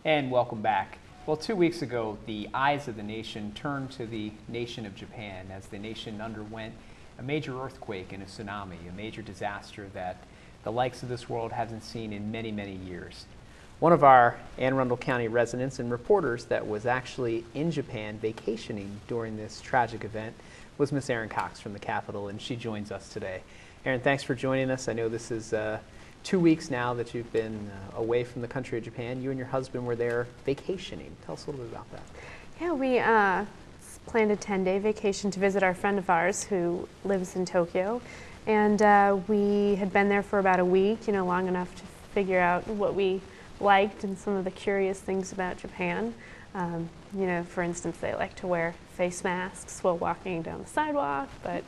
And welcome back. Well, 2 weeks ago, the eyes of the nation turned to the nation of Japan as the nation underwent a major earthquake and a tsunami, a major disaster that the likes of this world hasn't seen in many, many years. One of our Arundel County residents and reporters that was actually in Japan vacationing during this tragic event was Miss Erin Cox from the Capitol, and she joins us today. Erin, thanks for joining us. I know this is 2 weeks now that you've been away from the country of Japan. You and your husband were there vacationing. Tell us a little bit about that. Yeah, we planned a 10-day vacation to visit our friend of ours who lives in Tokyo. And we had been there for about a week, long enough to figure out what we liked and some of the curious things about Japan. For instance, they like to wear face masks while walking down the sidewalk, but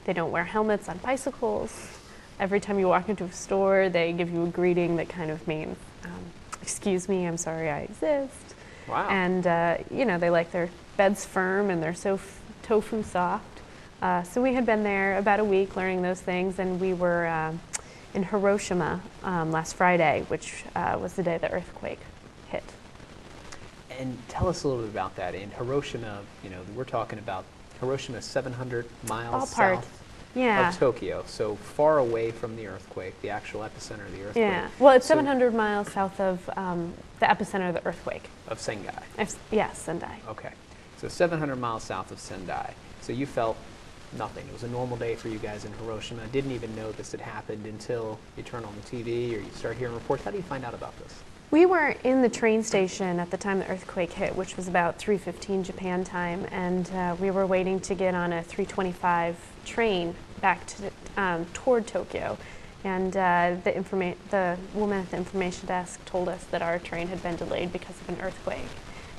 they don't wear helmets on bicycles. Every time you walk into a store, they give you a greeting that kind of means, excuse me, I'm sorry I exist. Wow. And, they like their beds firm and they're so tofu soft. So we had been there about a week learning those things, and we were in Hiroshima last Friday, which was the day the earthquake hit. And tell us a little bit about that. In Hiroshima, we're talking about Hiroshima 700 miles south of Tokyo, so far away from the earthquake, the actual epicenter of the earthquake. Yeah, well, it's 700 miles south of the epicenter of the earthquake. Of Sendai. Yes, Sendai. Okay, so 700 miles south of Sendai. So you felt nothing. It was a normal day for you guys in Hiroshima. Didn't even know this had happened until you turn on the TV or you start hearing reports. How do you find out about this? We were in the train station at the time the earthquake hit, which was about 3:15 Japan time, and we were waiting to get on a 3:25 train back to toward Tokyo. And the woman at the information desk told us that our train had been delayed because of an earthquake.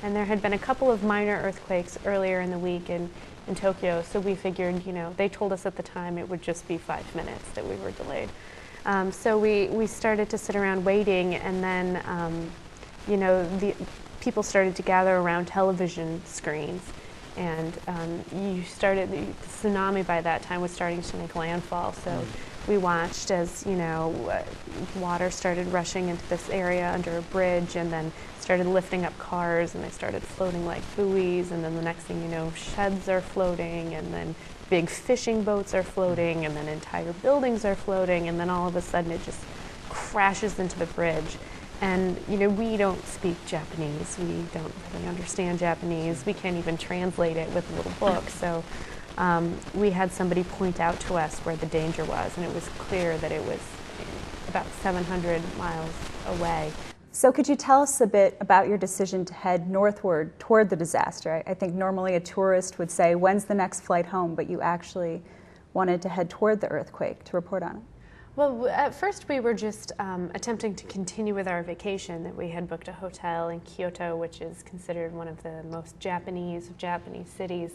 And there had been a couple of minor earthquakes earlier in the week in Tokyo, so we figured, they told us at the time it would just be 5 minutes that we were delayed. So we started to sit around waiting, and then, the people started to gather around television screens, and the tsunami by that time was starting to make landfall. So we watched as, water started rushing into this area under a bridge, and then started lifting up cars, and they started floating like buoys, and then the next thing you know, sheds are floating, and then big fishing boats are floating, and then entire buildings are floating, and then all of a sudden it just crashes into the bridge. And we don't speak Japanese, we don't really understand Japanese, we can't even translate it with a little book, so we had somebody point out to us where the danger was, and it was clear that it was about 700 miles away. So could you tell us a bit about your decision to head northward toward the disaster? I think normally a tourist would say, when's the next flight home? But you actually wanted to head toward the earthquake to report on it. Well, at first we were just attempting to continue with our vacation. That we had booked a hotel in Kyoto, which is considered one of the most Japanese of Japanese cities.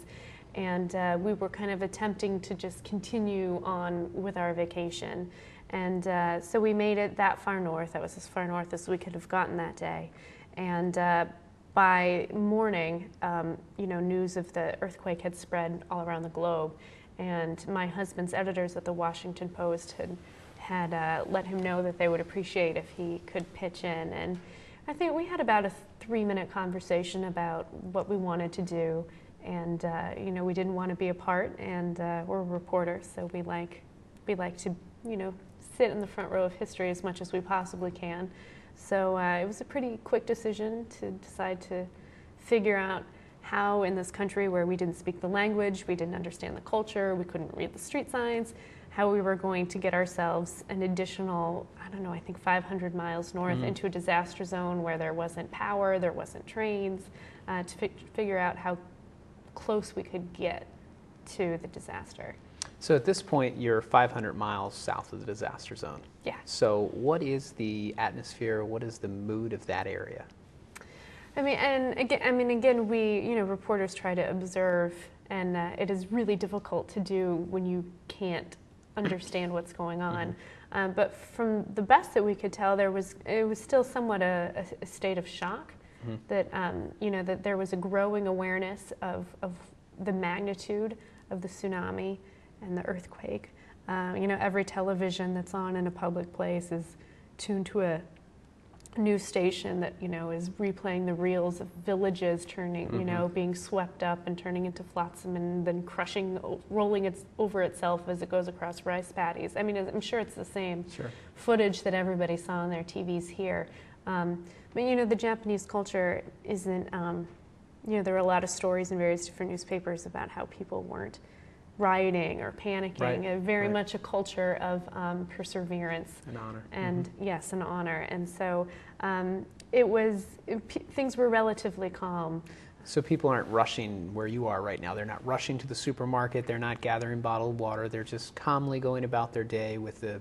And we were kind of attempting to just continue on with our vacation. And so we made it that far north. That was as far north as we could have gotten that day. And by morning, news of the earthquake had spread all around the globe. And my husband's editors at the Washington Post had let him know that they would appreciate if he could pitch in. And I think we had about a 3-minute conversation about what we wanted to do. And we didn't want to be apart, and we're reporters, so we like to sit in the front row of history as much as we possibly can. So it was a pretty quick decision to decide to figure out how in this country where we didn't speak the language, we didn't understand the culture, we couldn't read the street signs, how we were going to get ourselves an additional, I think 500 miles north into a disaster zone where there wasn't power, there wasn't trains, to figure out how close we could get to the disaster. So at this point, you're 500 miles south of the disaster zone. Yeah. So what is the atmosphere? What is the mood of that area? Again, we, reporters try to observe, and it is really difficult to do when you can't understand what's going on. But from the best that we could tell, it was still somewhat a state of shock. That that there was a growing awareness of the magnitude of the tsunami and the earthquake. Every television that's on in a public place is tuned to a news station that, is replaying the reels of villages turning, being swept up and turning into flotsam and then rolling over itself as it goes across rice paddies. I mean, I'm sure it's the same footage that everybody saw on their TVs here. But, the Japanese culture isn't, there were a lot of stories in various different newspapers about how people weren't rioting or panicking. Very much a culture of perseverance and honor. And yes, an honor. And so things were relatively calm. So people aren't rushing where you are right now. They're not rushing to the supermarket. They're not gathering bottled water. They're just calmly going about their day with a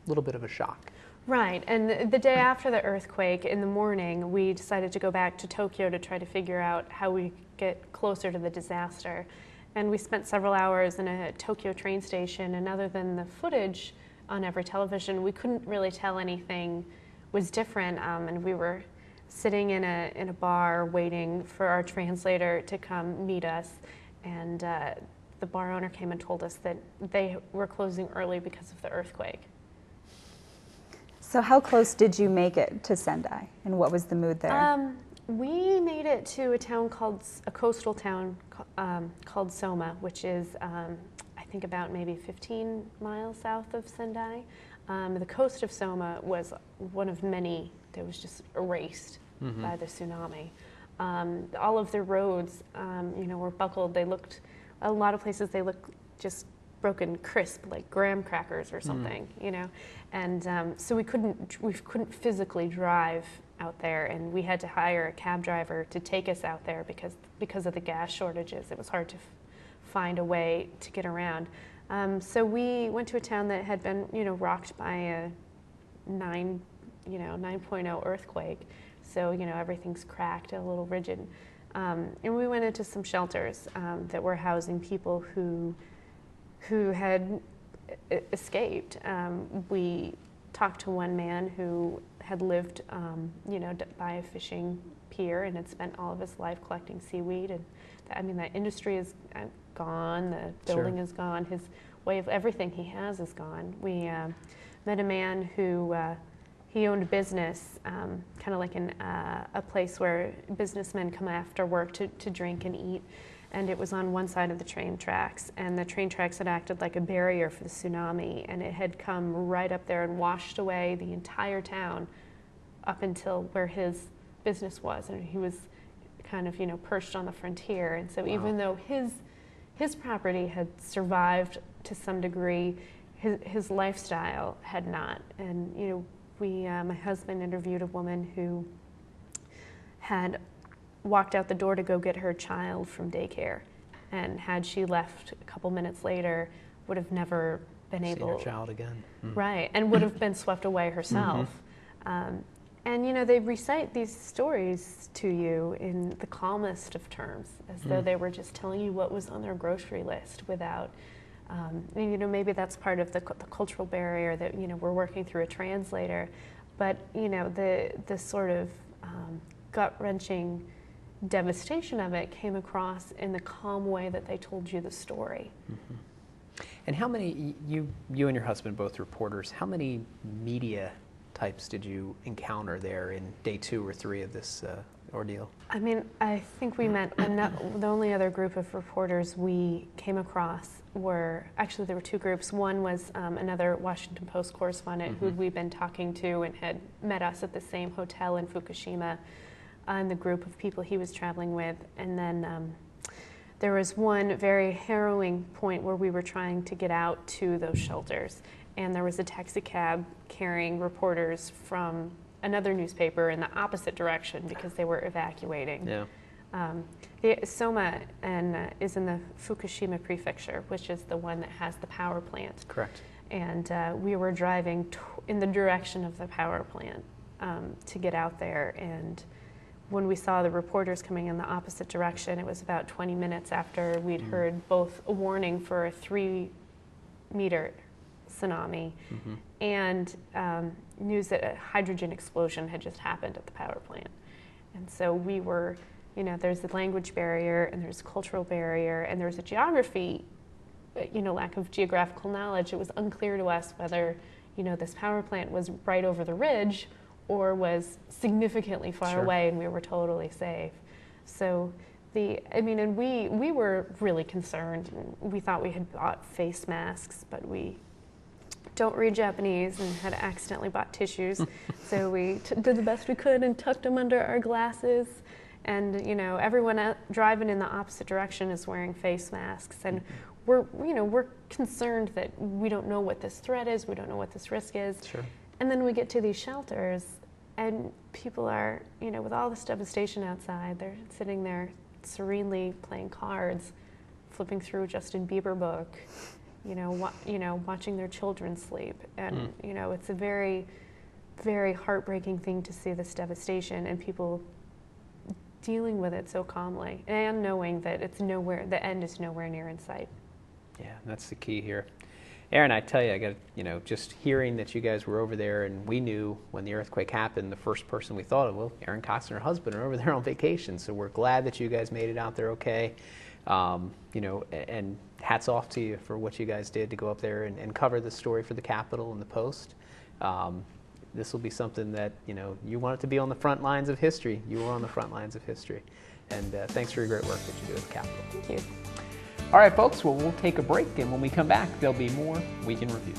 little bit of a shock. Right, and the day after the earthquake, in the morning, we decided to go back to Tokyo to try to figure out how we get closer to the disaster. And we spent several hours in a Tokyo train station, and other than the footage on every television, we couldn't really tell anything was different. And we were sitting in a bar waiting for our translator to come meet us, and the bar owner came and told us that they were closing early because of the earthquake. So how close did you make it to Sendai, and what was the mood there? We made it to a coastal town called Soma, which is, I think, about maybe 15 miles south of Sendai. The coast of Soma was one of many that was just erased by the tsunami. All of the roads, were buckled. A lot of places they looked just broken crisp, like graham crackers or something, And so we couldn't physically drive out there, and we had to hire a cab driver to take us out there because of the gas shortages. It was hard to find a way to get around. So we went to a town that had been, rocked by a 9.0 earthquake. So, everything's cracked, a little rigid. And we went into some shelters that were housing people who had escaped. We talked to one man who had lived, by a fishing pier and had spent all of his life collecting seaweed. And that industry is gone. The building is gone. His way of everything he has is gone. We met a man who he owned a business, kind of like a place where businessmen come after work to drink and eat. And it was on one side of the train tracks, and the train tracks had acted like a barrier for the tsunami, and it had come right up there and washed away the entire town up until where his business was, and he was kind of perched on the frontier. And so even though his property had survived to some degree, his lifestyle had not. And my husband interviewed a woman who had walked out the door to go get her child from daycare, and had she left a couple minutes later, would have never been able to see her child again. Right, and would have been swept away herself. And they recite these stories to you in the calmest of terms, as though they were just telling you what was on their grocery list, without maybe that's part of the cultural barrier that we're working through a translator, but the sort of gut-wrenching devastation of it came across in the calm way that they told you the story. And how many, you and your husband, both reporters, how many media types did you encounter there in day 2 or 3 of this ordeal? I mean, I think we met, the only other group of reporters we came across there were 2 groups. One was another Washington Post correspondent who we'd been talking to and had met us at the same hotel in Fukushima, and the group of people he was traveling with. And then there was one very harrowing point where we were trying to get out to those shelters, and there was a taxi cab carrying reporters from another newspaper in the opposite direction because they were evacuating. The Soma is in the Fukushima prefecture, which is the one that has the power plant. Correct. And we were driving in the direction of the power plant to get out there. And when we saw the reporters coming in the opposite direction, it was about 20 minutes after we'd heard both a warning for a 3-meter tsunami and news that a hydrogen explosion had just happened at the power plant. And so we were, there's the language barrier, and there's a cultural barrier, and there's a geography, lack of geographical knowledge. It was unclear to us whether, this power plant was right over the ridge or was significantly far Sure. away and we were totally safe. So and we were really concerned. We thought we had bought face masks, but we don't read Japanese and had accidentally bought tissues. So we did the best we could and tucked them under our glasses. And everyone driving in the opposite direction is wearing face masks. And we're concerned that we don't know what this threat is, we don't know what this risk is. Sure. And then we get to these shelters and people are, with all this devastation outside, they're sitting there serenely playing cards, flipping through a Justin Bieber book, watching their children sleep. And, it's a very, very heartbreaking thing to see this devastation and people dealing with it so calmly and knowing that the end is nowhere near in sight. Yeah, that's the key here. Aaron, I tell you, I got just hearing that you guys were over there, and we knew when the earthquake happened, the first person we thought of, well, Aaron Cox and her husband are over there on vacation, so we're glad that you guys made it out there okay. And hats off to you for what you guys did to go up there and cover the story for the Capitol and the Post. This will be something that, you want it to be on the front lines of history. You were on the front lines of history. And thanks for your great work that you do at the Capitol. Thank you. All right, folks, well, we'll take a break, and when we come back, there'll be more Week in Review.